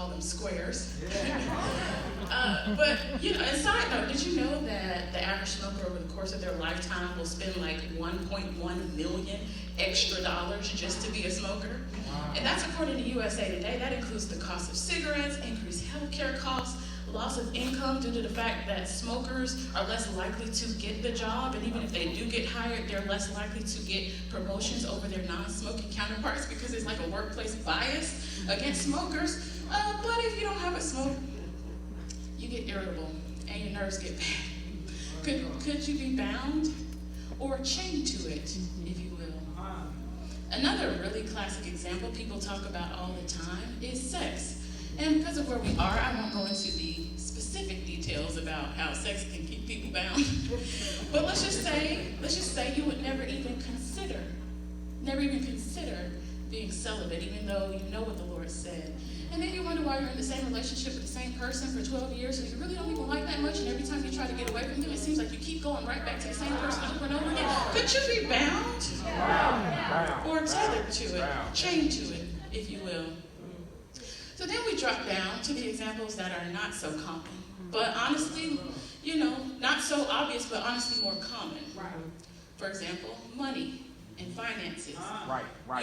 call them squares. But, and side note, did you know that the average smoker over the course of their lifetime will spend like 1.1 million extra dollars just to be a smoker? And that's according to USA Today. That includes the cost of cigarettes, increased healthcare costs, loss of income due to the fact that smokers are less likely to get the job, and even if they do get hired, they're less likely to get promotions over their non-smoking counterparts because it's like a workplace bias against smokers. But if you don't have a smoke, you get irritable and your nerves get bad. Could you be bound or chained to it, if you will? Another really classic example people talk about all the time is sex. And because of where we are, I won't go into the specific details about how sex can keep people bound. But let's just say you would never even consider being celibate, even though you know what the Lord said. And then you wonder why you're in the same relationship with the same person for 12 years, and you really don't even like that much, and every time you try to get away from them, it seems like you keep going right back to the same person over and over again. Could you be bound? Or tethered to it, chained to it, if you will? So then we drop down to the examples that are not so common, but honestly, not so obvious, but honestly more common. For example, money and finances.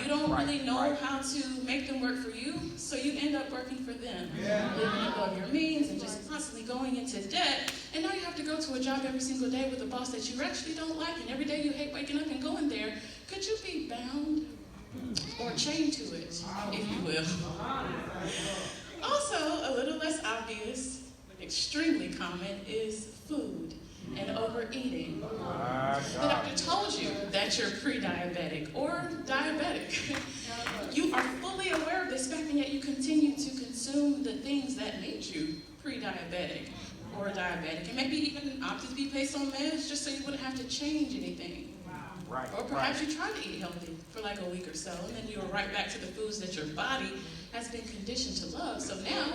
You don't really know how to make them work for you, so you end up working for them. Living above your means and just constantly going into debt, and now you have to go to a job every single day with a boss that you actually don't like, and every day you hate waking up and going there. Could you be bound or chained to it, if you will? Also, a little less obvious, but extremely common, is food and overeating. The doctor told you that you're pre-diabetic or diabetic. You are fully aware of this fact, and yet you continue to consume the things that made you pre-diabetic or diabetic, and maybe even opted to be placed on meds just so you wouldn't have to change anything. Or perhaps you tried to eat healthy for like a week or so, and then you were right back to the foods that your body has been conditioned to love. So now,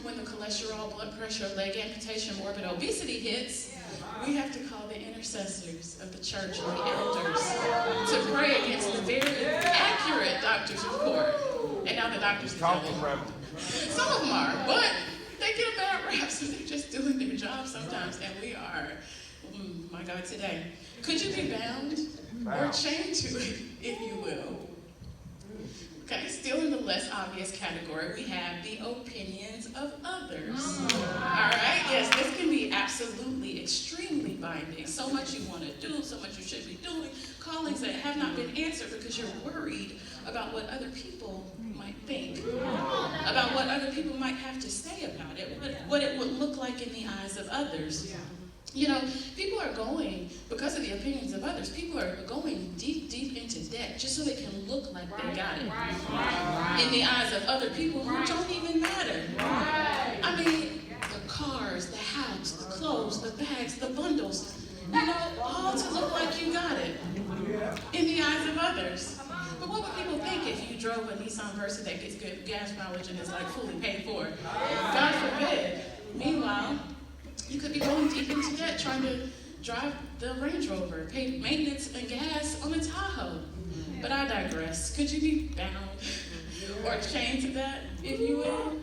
when the cholesterol, blood pressure, leg amputation, morbid obesity hits, we have to call the intercessors of the church and the elders to pray against the very accurate doctor's report. And now the doctors are some of them are, but they get a bad rap, so they're just doing their job sometimes, and we are, my God, today. Could you be bound or chained to it, if you will? Okay, still in the less obvious category, we have the opinions of others. All right, yes, this can be absolutely extremely binding. So much you want to do, so much you should be doing, callings that have not been answered because you're worried about what other people might think, about what other people might have to say about it, what it would look like in the eyes of others. People are going, because of the opinions of others, people are going deep into debt just so they can look like they got it in the eyes of other people who don't even matter. I mean, the cars, the house, the clothes, the bags, the bundles, all to look like you got it in the eyes of others. But what would people think if you drove a Nissan Versa that gets good gas mileage and is like fully paid for? God forbid. Meanwhile, you could be going deep into debt trying to drive the Range Rover, pay maintenance and gas on a Tahoe. But I digress. Could you be bound or chained to that, if you will?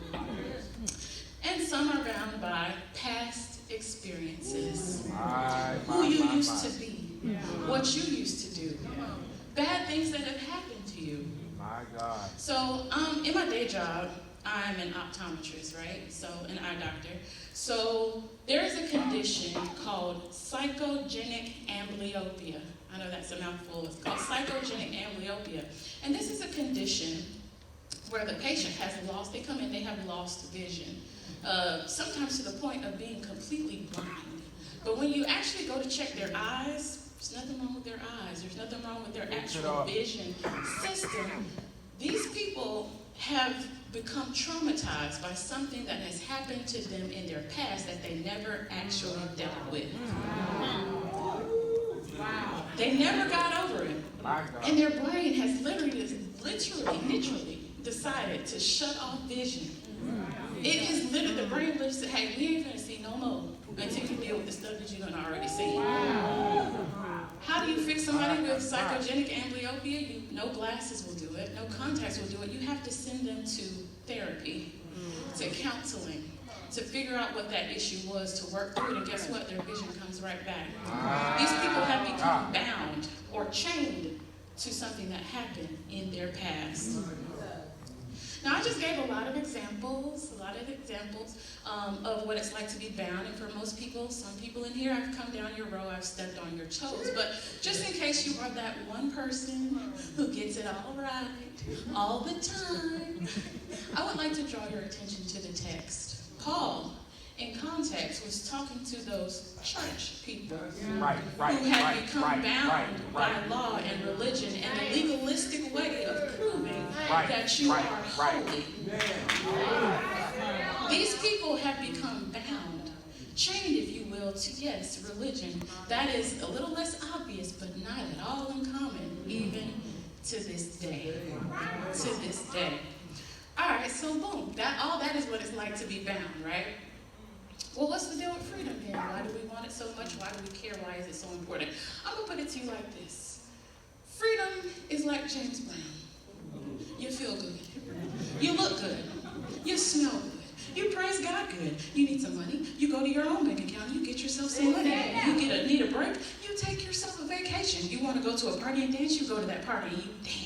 And some are bound by past experiences. Who you used to be, what you used to do, bad things that have happened to you. My God. So, in my day job, I'm an optometrist, right? So, an eye doctor. So, there is a condition called psychogenic amblyopia. I know that's a mouthful. It's called psychogenic amblyopia. And this is a condition where the patient has lost, they come in, they have lost vision. Sometimes to the point of being completely blind. But when you actually go to check their eyes, there's nothing wrong with their eyes. There's nothing wrong with their actual vision system. These people have become traumatized by something that has happened to them in their past that they never actually dealt with. Wow. They never got over it. And their brain has literally decided to shut off vision. It is literally, the brain literally said, hey, we ain't gonna see no more until you deal with the stuff that you're gonna already see. How do you fix somebody with psychogenic amblyopia? No glasses will do it. No contacts will do it. You have to send them to therapy. to counseling to figure out what that issue was, to work through it, and guess what? Their vision comes right back. These people have become bound or chained to something that happened in their past. Now, I just gave a lot of examples of what it's like to be bound. And for most people, some people in here, I've come down your row, I've stepped on your toes. But just in case you are that one person who gets it all right, all the time, I would like to draw your attention to the text. Paul, in context, was talking to those church people who had become bound by law and religion and the legalistic way of proving that you are holy. These people have become bound, chained, if you will, to, yes, religion. That is a little less obvious, but not at all uncommon, even to this day. To this day. All right, so boom, all that is what it's like to be bound, right? Well, what's the deal with freedom then? Why do we want it so much? Why do we care? Why is it so important? I'm going to put it to you like this. Freedom is like James Brown. You feel good. You look good. You smell good. You praise God good. You need some money. You go to your own bank account. You get yourself some money. You need a break. You take yourself a vacation. You want to go to a party and dance. You go to that party and you dance.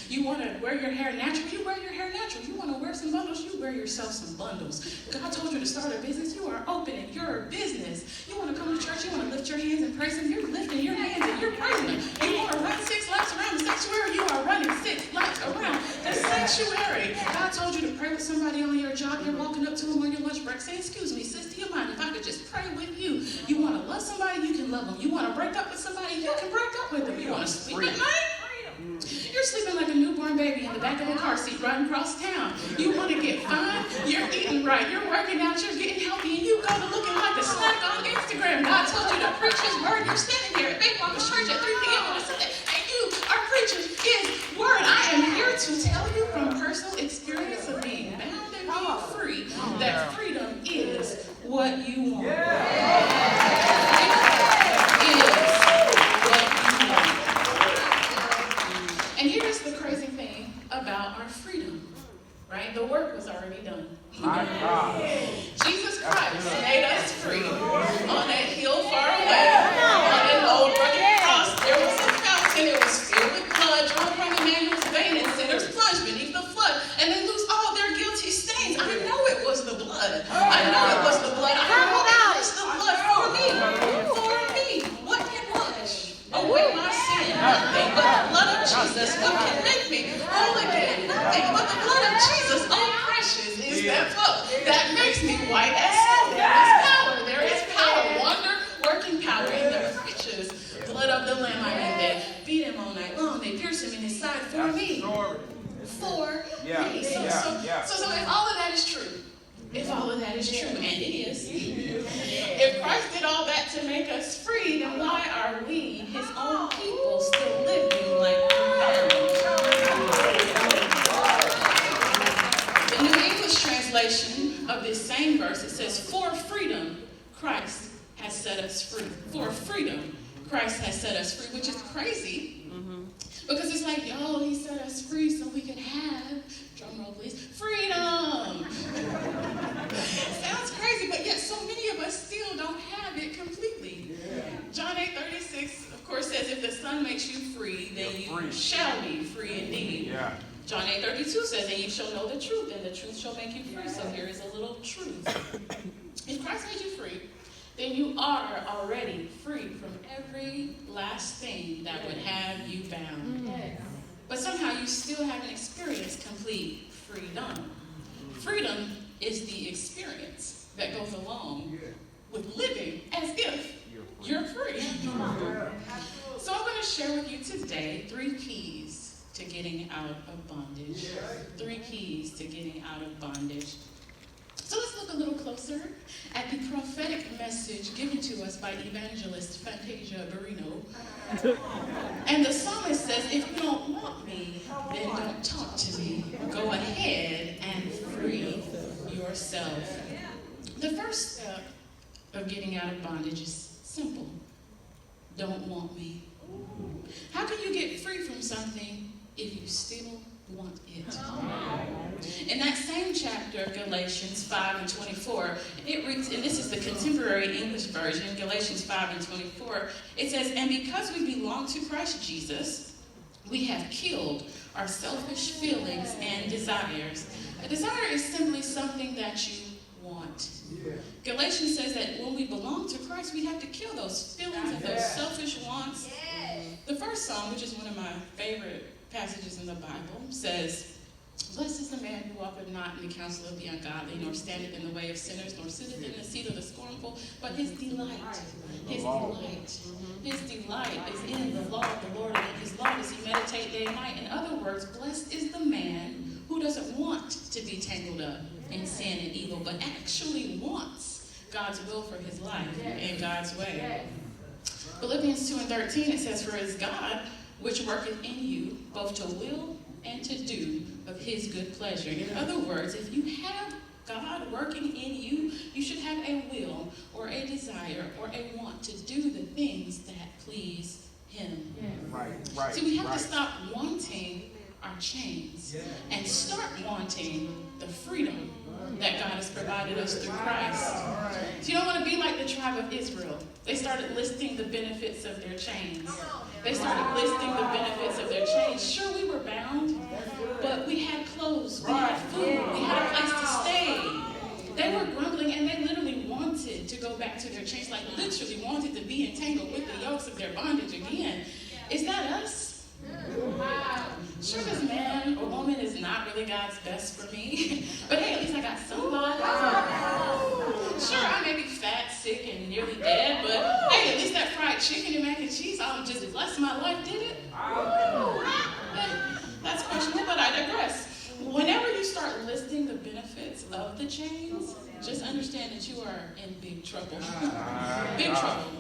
You want to wear your hair natural, you wear your hair natural. You want to wear some bundles, you wear yourself some bundles. God told you to start a business, you are opening your business. You want to come to church, you want to lift your hands and praise Him, you're lifting your hands and you're praising Him. You want to run 6 laps around the sanctuary, you are running 6 laps around the sanctuary. God told you to pray with somebody on your job, you're walking up to them on your lunch break, saying, excuse me, sis, do you mind if I could just pray with you? You want to love somebody, you can love them. You want to break up with somebody, you can break up with them. You want to sleep at night? You're sleeping like a newborn baby in the back of a car seat riding across town. You want to get fine, you're eating right, you're working out, you're getting healthy, and you go to looking like a snack on Instagram. God told you to preach His word. You're standing here at Big Mama's church at 3 p.m. on a Sunday, and you are preaching His word. I am here to tell you from personal experience of being bound and being free that freedom is what you want. And here's the crazy thing about our freedom, right? The work was already done. Jesus Christ made us free on that hill far away, on an old rugged cross. There was a fountain. It was filled with blood drawn from Emmanuel's vein, and sinners plunged beneath the flood, and they lose all their guilty stains. I know it was the blood. I know it was the blood. I know it was the blood for me. For me. What can wash away my sin? Nothing but the blood of Jesus. What can make me whole again? Nothing but the blood of Jesus. Oh, precious is that flow that makes me white as snow. There is power, wonder, working power in the precious blood of the Lamb. I mean, they beat Him all night long. They pierced Him in His side for me. For me. So if all of that is true, and it is, if Christ did all that to make us free, then why are we, His own people, still living like we're bound? The New English translation of this same verse, it says, for freedom, Christ has set us free. For freedom, Christ has set us free, which is crazy. Because it's like, yo, He set us free so we can have, drum roll please, freedom. Sounds crazy, but yet so many of us still don't have it completely. John 8:36, of course, says, if the Son makes you free, then you shall be free indeed. John 8:32 says, and you shall know the truth, and the truth shall make you free. So here is a little truth. If Christ made you free, then you are already free from every last thing that would have you bound. But somehow you still haven't experienced complete freedom. Freedom is the experience that goes along with living as if you're free. So I'm going to share with you today 3 keys to getting out of bondage. 3 keys to getting out of bondage. So let's look a little closer at the prophetic message given to us by evangelist Fantasia Barrino. And the psalmist says, if you don't want me, then don't talk to me. Go ahead and free yourself. The first step of getting out of bondage is simple. Don't want me. How can you get free from something if you still want it? In that same chapter of Galatians 5 and 24, it reads, and this is the contemporary English version, Galatians 5 and 24, it says, "And because we belong to Christ Jesus, we have killed our selfish feelings and desires." A desire is simply something that you want. Galatians says that when we belong to Christ, we have to kill those feelings and those selfish wants. The first Psalm, which is one of my favorite passages in the Bible, says, "Blessed is the man who walketh not in the counsel of the ungodly, nor standeth in the way of sinners, nor sitteth in the seat of the scornful, but his delight is in the law of the Lord, and in his law does he meditate day and night." In other words, blessed is the man who doesn't want to be tangled up in sin and evil, but actually wants God's will for his life and God's way. Philippians 2 and 13, it says, "For it is God which worketh in you, both to will and to do of his good pleasure." In other words, if you have God working in you, you should have a will or a desire or a want to do the things that please him. Right. See, we have to stop wanting our chains and start wanting the freedom that God has provided us through Christ. So you don't want to be like the tribe of Israel. They started listing the benefits of their chains. They started listing the benefits of their chains. Sure, we were bound, but we had clothes, we had food, we had a place to stay. They were grumbling, and they literally wanted to go back to their chains, like literally wanted to be entangled with the yokes of their bondage again. Is that us? Sure, this man or woman is not really God's best for me, but hey, at least I got somebody. Sure, I may be fat, sick, and nearly dead, but hey, at least that fried chicken and mac and cheese just blessed my life, did it? That's questionable, but I digress. Whenever you start listing the benefits of the chains, just understand that you are in big trouble. Big trouble.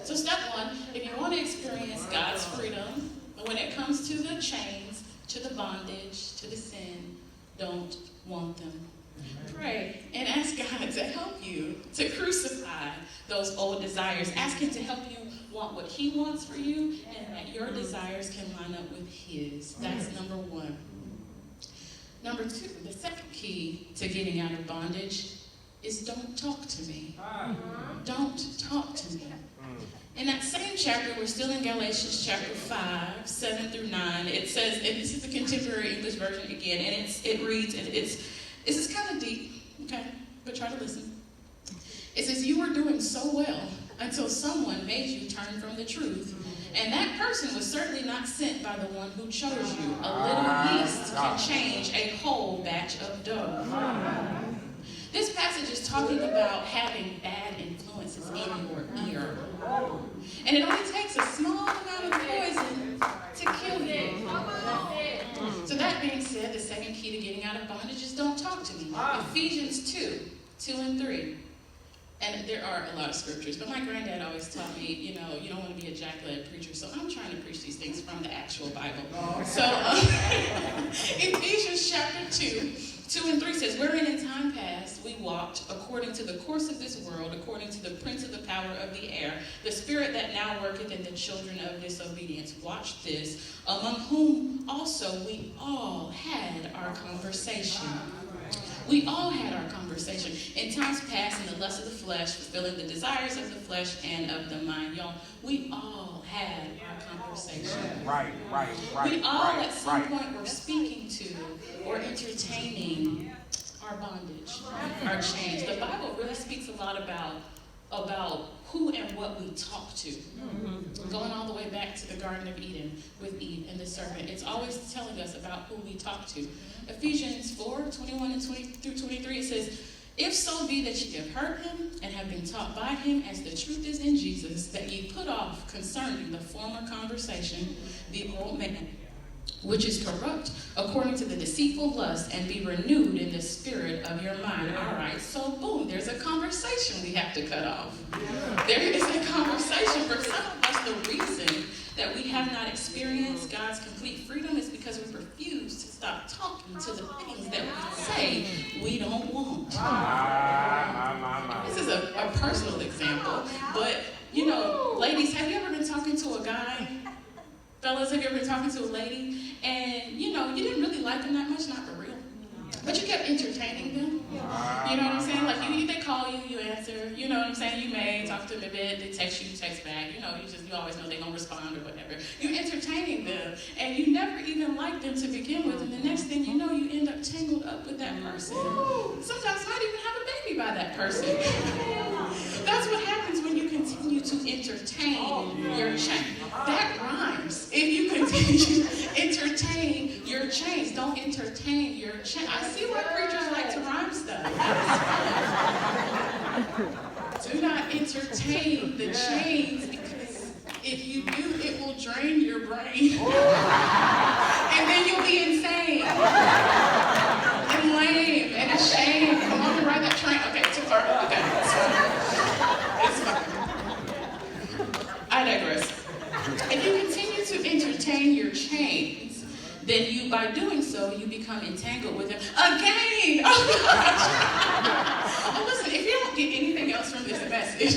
So step one, if you want to experience God's freedom, when it comes to the chains, to the bondage, to the sin, don't want them. Pray and ask God to help you to crucify those old desires. Ask him to help you want what he wants for you, and that your desires can line up with his. That's number one. Number two, the second key to getting out of bondage is don't talk to me. Don't talk to me. In that same chapter, we're still in Galatians chapter 5, 7 through 9. It says, and this is the contemporary English version again, and it reads, and it's kind of deep, okay, but try to listen. It says, "You were doing so well until someone made you turn from the truth. And that person was certainly not sent by the one who chose you. A little yeast can change a whole batch of dough." This passage is talking about having bad influences in your ear. And it only takes a small amount of poison to kill you. So that being said, the second key to getting out of bondage is don't talk to me. Ephesians 2 and 3. And there are a lot of scriptures, but my granddad always taught me, you don't want to be a jack-led preacher, so I'm trying to preach these things from the actual Bible. So Ephesians chapter 2 and 3 says, "Wherein in time past we walked according to the course of this world, according to the prince of the power of the air, the spirit that now worketh in the children of disobedience." Watch this. "Among whom also we all had our conversation." We all had our conversation. "In times past, in the lust of the flesh, fulfilling the desires of the flesh and of the mind." Y'all, we all had our conversation. Right. We all at some point were speaking to or entertaining our bondage, our chains. The Bible really speaks a lot about who and what we talk to. Going all the way back to the Garden of Eden with Eve and the serpent. It's always telling us about who we talk to. Ephesians 4:21 and 20 through 23, it says, "If so be that ye have heard him and have been taught by him, as the truth is in Jesus, that ye put off concerning the former conversation the old man, which is corrupt according to the deceitful lust, and be renewed in the spirit of your mind." All right, so boom, there's a conversation we have to cut off. There is a conversation. For some of us, the reason that we have not experienced God's complete freedom is because we refuse to stop talking to the things that we say we don't want. This is a personal example, but ladies, have you ever been talking to a guy? Fellas, have you ever been talking to a lady and you didn't really like them that much? Not for real. But you kept entertaining them. You know what I'm saying? Like, they call you, you answer. You know what I'm saying? You may talk to them a bit, they text you, text back. You know, you always know they're going to respond or whatever. You're entertaining them, and you never even liked them to begin with, and the next thing you know, you end up tangled up with that person. Sometimes might even have a baby by that person. That's what happens when you continue to entertain your change. That rhymes. If you continue to entertain your change, don't entertain your change. I see why preachers like to rhyme stuff. Do not entertain the change, because if you do, it will drain your brain. And then you'll be insane and lame and ashamed. Come on and ride that train. Okay, too far. Okay, it's fine. I digress. If you continue to entertain your chains, then you, by doing so, you become entangled with them again. Oh, listen, if you don't get anything else from this message,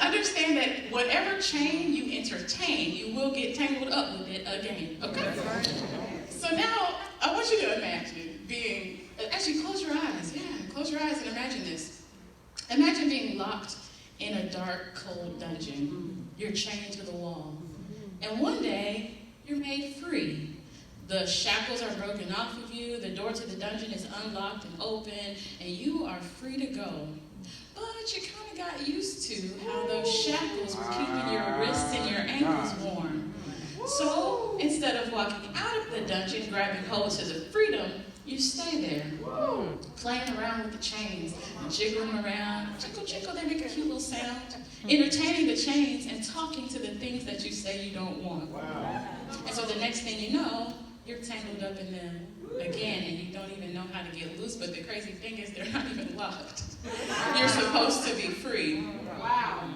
understand that whatever chain you entertain, you will get tangled up with it again, okay? So now, I want you to imagine being, actually close your eyes, close your eyes and imagine this. Imagine being locked in a dark, cold dungeon. You're chained to the wall. And one day, you're made free. The shackles are broken off of you, the door to the dungeon is unlocked and open, and you are free to go. But you kind of got used to how those shackles were keeping your wrists and your ankles warm. So instead of walking out of the dungeon, grabbing hold to the freedom, you stay there, playing around with the chains, jiggling around, jickle, jickle, they make a cute little sound, entertaining the chains and talking to the things that you say you don't want. And so the next thing you know, you're tangled up in them again, and you don't even know how to get loose, but the crazy thing is they're not even locked. You're supposed to be free. Wow.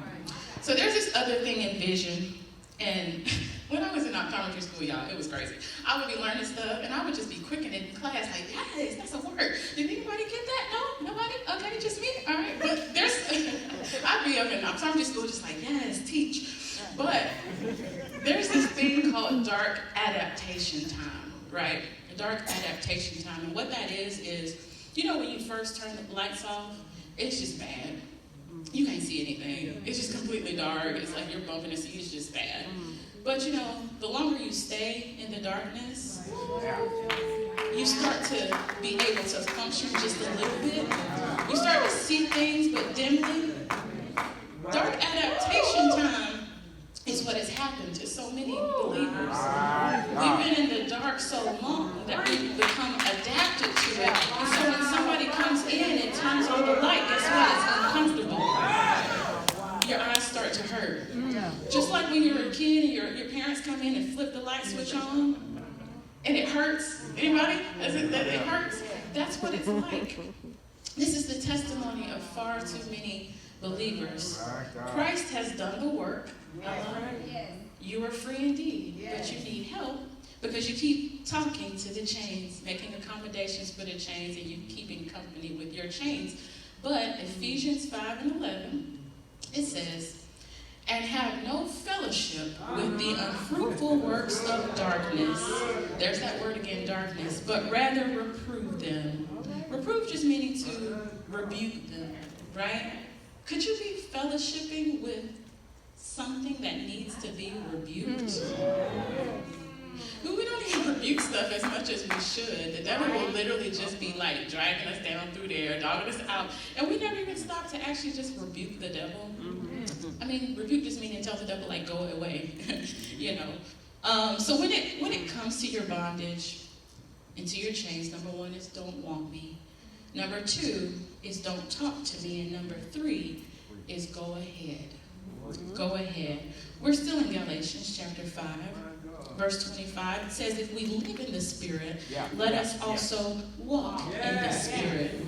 So there's this other thing in vision, and when I was in optometry school, y'all, it was crazy. I would be learning stuff, and I would just be quicking it in class, like, yes, that's a word. Did anybody get that? No? Nobody? Okay, just me? All right. But I'd be up in optometry school just like, yes, teach. But there's this thing called dark adaptation time, right? A dark adaptation time. And what that is, you know when you first turn the lights off, it's just bad. You can't see anything. It's just completely dark. It's like you're bumping into you. It's just bad. But you know, the longer you stay in the darkness, you start to be able to function just a little bit. You start to see things, but dimly. Dark adaptation time is what has happened to so many believers. We've been in the dark so long that we've become adapted to it. And so when somebody comes in and turns on the light, guess what? It's uncomfortable. Your eyes start to hurt. Just like when you're a kid and your parents come in and flip the light switch on, and it hurts. Anybody? It hurts? That's what it's like. This is the testimony of far too many believers. Christ has done the work. You are free indeed, but you need help because you keep talking to the chains, making accommodations for the chains, and you keeping company with your chains. But Ephesians 5:11, it says, and have no fellowship with the unfruitful works of darkness. There's that word again, darkness. But rather reprove them. Reprove just meaning to rebuke them, right? Could you be fellowshipping with something that needs to be rebuked? We don't even rebuke stuff as much as we should. The devil will literally just be like dragging us down through there, dogging us out, and we never even stop to actually just rebuke the devil. I mean, rebuke just meaning tell the devil like go away, you know. So when it comes to your bondage and to your chains, number 1 is don't want me. Number 2 is don't talk to me, and number 3 is go ahead. Go ahead. We're still in Galatians chapter 5, verse 25. It says, if we live in the Spirit, let us also walk in the Spirit.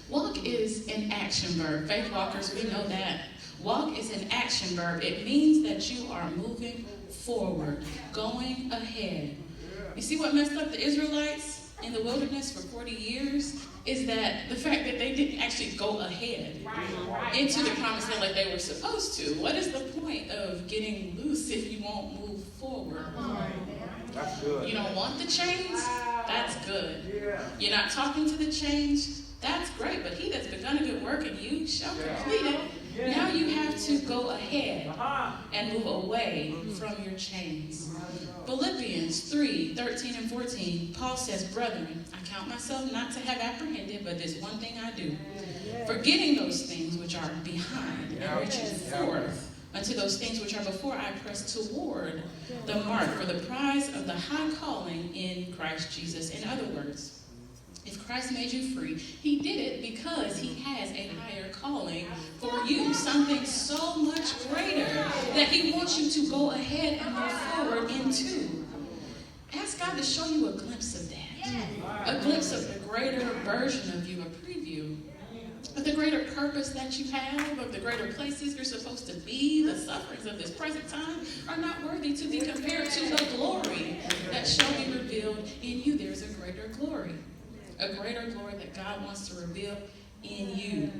Walk is an action verb. Faith walkers, we know that. Walk is an action verb. It means that you are moving forward, going ahead. You see what messed up the Israelites in the wilderness for 40 years? Is that the fact that they didn't actually go ahead into the promised land like they were supposed to. What is the point of getting loose if you won't move forward? That's good. You don't want the chains? That's good. You're not talking to the chains? That's great. But he that's begun a good work in you shall complete it. Now you have to go ahead and move away from your chains. Philippians 3:13 and 14, Paul says, brethren, I count myself not to have apprehended, but this one thing I do, forgetting those things which are behind and reaching forth unto those things which are before, I press toward the mark for the prize of the high calling in Christ Jesus. In other words, if Christ made you free, he did it because he has a higher calling for you, something so much greater that he wants you to go ahead and move forward into. Ask God to show you a glimpse of that, a glimpse of the greater version of you, a preview of the greater purpose that you have, of the greater places you're supposed to be. The sufferings of this present time are not worthy to be compared to the glory that shall be revealed in you. There's a greater glory that God wants to reveal in you.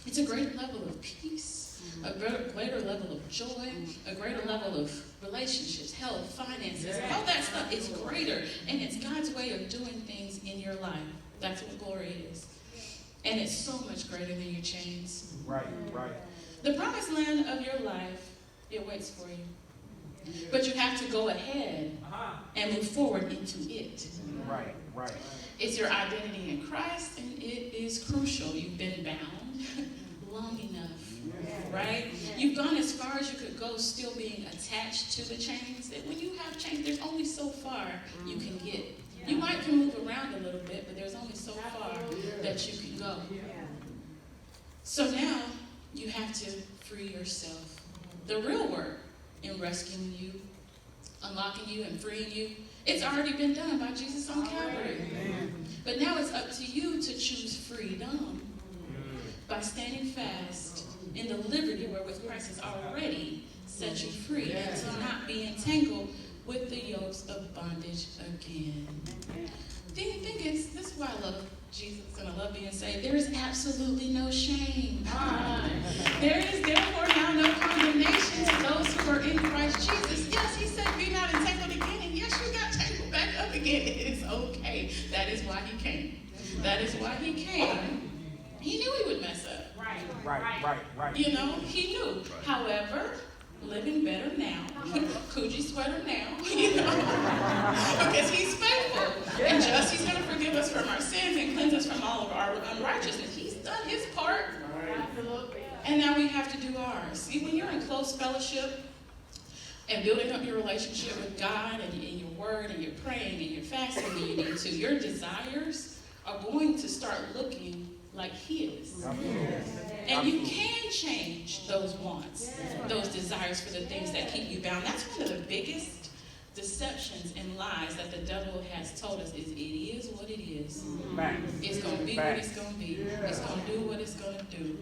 It's a greater level of peace, a greater level of joy, a greater level of relationships, health, finances, all that stuff is greater, and it's God's way of doing things in your life. That's what glory is. And it's so much greater than your chains. Right. The promised land of your life, it waits for you. But you have to go ahead and move forward into it. Right. It's your identity in Christ, and it is crucial. You've been bound long enough, right? You've gone as far as you could go, still being attached to the chains. That when you have chains, there's only so far you can get. You can move around a little bit, but there's only so far that you can go. So now you have to free yourself. The real work in rescuing you, unlocking you, and freeing you, it's already been done by Jesus on Calvary. But now it's up to you to choose freedom by standing fast in the liberty wherewith Christ has already set you free, and to not be entangled with the yokes of bondage again. The thing is, this is why I love Jesus and I love being saved. There is absolutely no shame. There is therefore now no condemnation to those who are in Christ Jesus. Yes, he said, be not entangled again. And yes, you got tangled back up again. It is okay. That is why he came. That is why he came. He knew he would mess up. Right. You know, he knew. However, living better now, Coogee sweater now, you know, because he's faithful and just. He's going to forgive us from our sins and cleanse us from all of our unrighteousness. He's done his part, and now we have to do ours. See, when you're in close fellowship and building up your relationship with God and in your word and you're praying and you're fasting when you need to, your desires are going to start looking like his. And you can change those wants, those desires for the things that keep you bound. That's one of the biggest deceptions and lies that the devil has told us is it is what it is. It's going to be what it's going to be. It's going to do what it's going to do.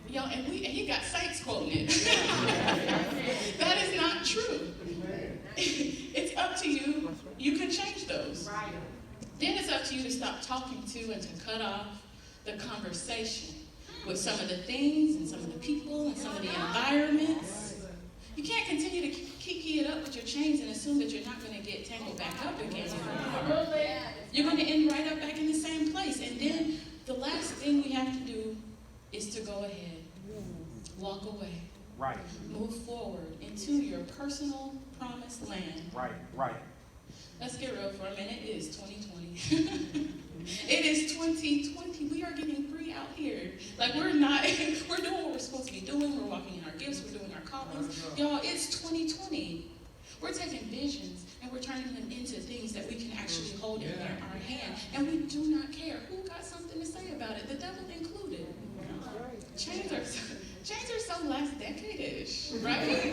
Yo, and he got saints quoting it. That is not true. It's up to you. You can change those. Then it's up to you to stop talking to and to cut off the conversation with some of the things and some of the people and some of the environments. You can't continue to keep it up with your chains and assume that you're not going to get tangled back up again. You're going to end right up back in the same place. And then the last thing we have to do is to go ahead, walk away, move forward into your personal promised land. Right. Let's get real for a minute. It is 2020. It is 2020. We are getting free out here. Like we're doing what we're supposed to be doing. We're walking in our gifts. We're doing our callings. Y'all, it's 2020. We're taking visions and we're turning them into things that we can actually hold in our hand. And we do not care who got something to say about it, the devil included. Chains are so last decade-ish, right?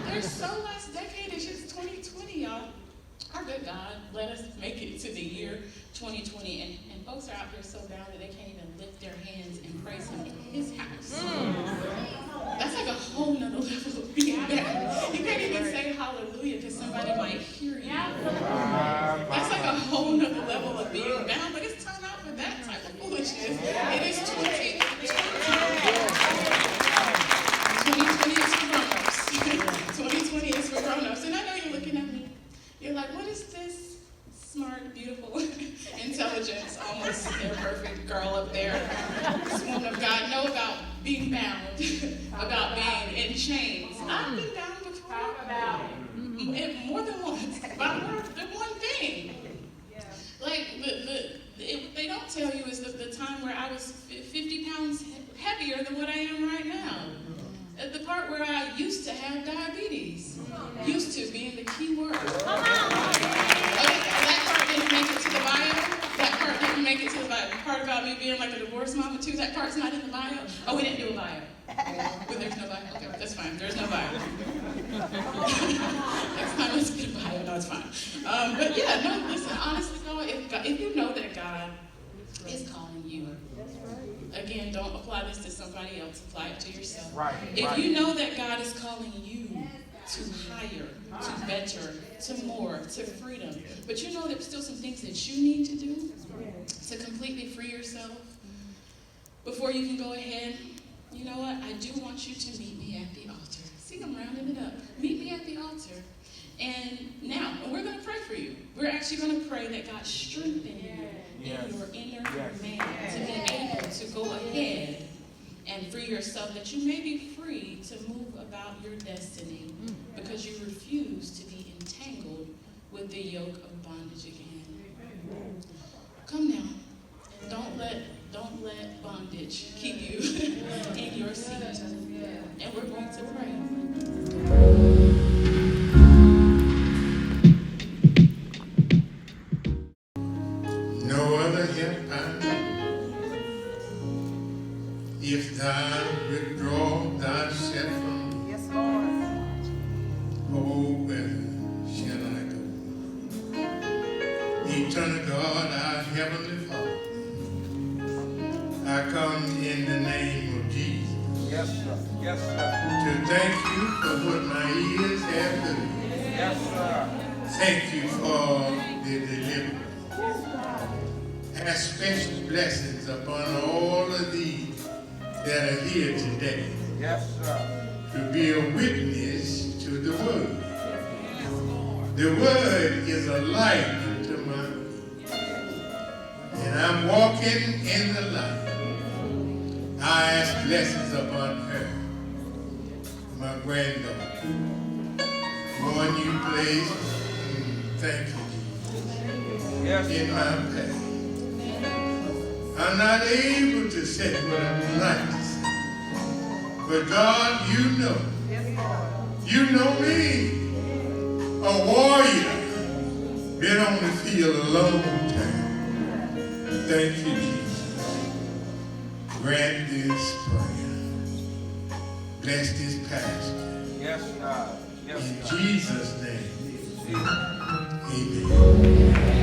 They're so last decade-ish. It's 2020, y'all. Our good God let us make it to the year 2020, and folks are out here so bound that they can't even lift their hands and praise him in his house. That's like a whole nother level of being bound. You can't even say hallelujah because somebody might hear you. That's like a whole nother level of being bound, but it's time out for that type of foolishness. It is 2020. 2020 is for grown-ups. 2020 is for grown-ups. And I know you're looking at me. You're like, what perfect girl up there. This woman of God know about being bound, about being in chains. I've been bound before. Talk about it. More than once. By more than one thing. Like, they don't tell you is the time where I was 50 pounds heavier than what I am right now. At the part where I used to have diabetes. Used to being the key word. That part didn't make it to the bio. That part didn't make it to the bio. The part about me being like a divorced mama too, that part's not in the bio. Oh, we didn't do a bio. But there's no bio? Okay, that's fine. There's no bio. Next time, let's get a bio. No, it's fine. But yeah, no, listen, honestly, though, if you know that God is calling you, again, don't apply this to somebody else. Apply it to yourself. Right. If you know that God is calling you to higher, to better, to more, to freedom, but you know there's still some things that you need to do to completely free yourself before you can go ahead, you know what? I do want you to meet me at the altar. See, I'm rounding it up. Meet me at the altar. And now, we're going to pray for you. We're actually going to pray that God strengthen you in your inner man to be able to go ahead and free yourself, that you may be free to move about your destiny because you refuse to be entangled with the yoke of bondage again. Come now. Don't let bondage keep you in your seat. And we're going to pray. No other help I know. If thou withdraw thyself from me, Yes, Lord. oh, where shall I go? Eternal God, our heavenly Father, I come in the name of Jesus Yes, sir. Yes, sir. to thank you for what my ears have heard. Yes, sir. Thank you for the deliverance. Have special blessings upon all of these that are here today Yes, sir. to be a witness to the Word. The Word is a light unto my feet, and I'm walking in the light. I ask blessings upon her, my granddaughter. One you place, thank you, Yes, Jesus, in sir. my path. I'm not able to say what I would like to say. But God, you know. You know me. A warrior. Been on the field a long time. Thank you, Jesus. Grant this prayer. Bless this pastor. Yes, God. Yes, In God. Jesus' name. Jesus. Amen.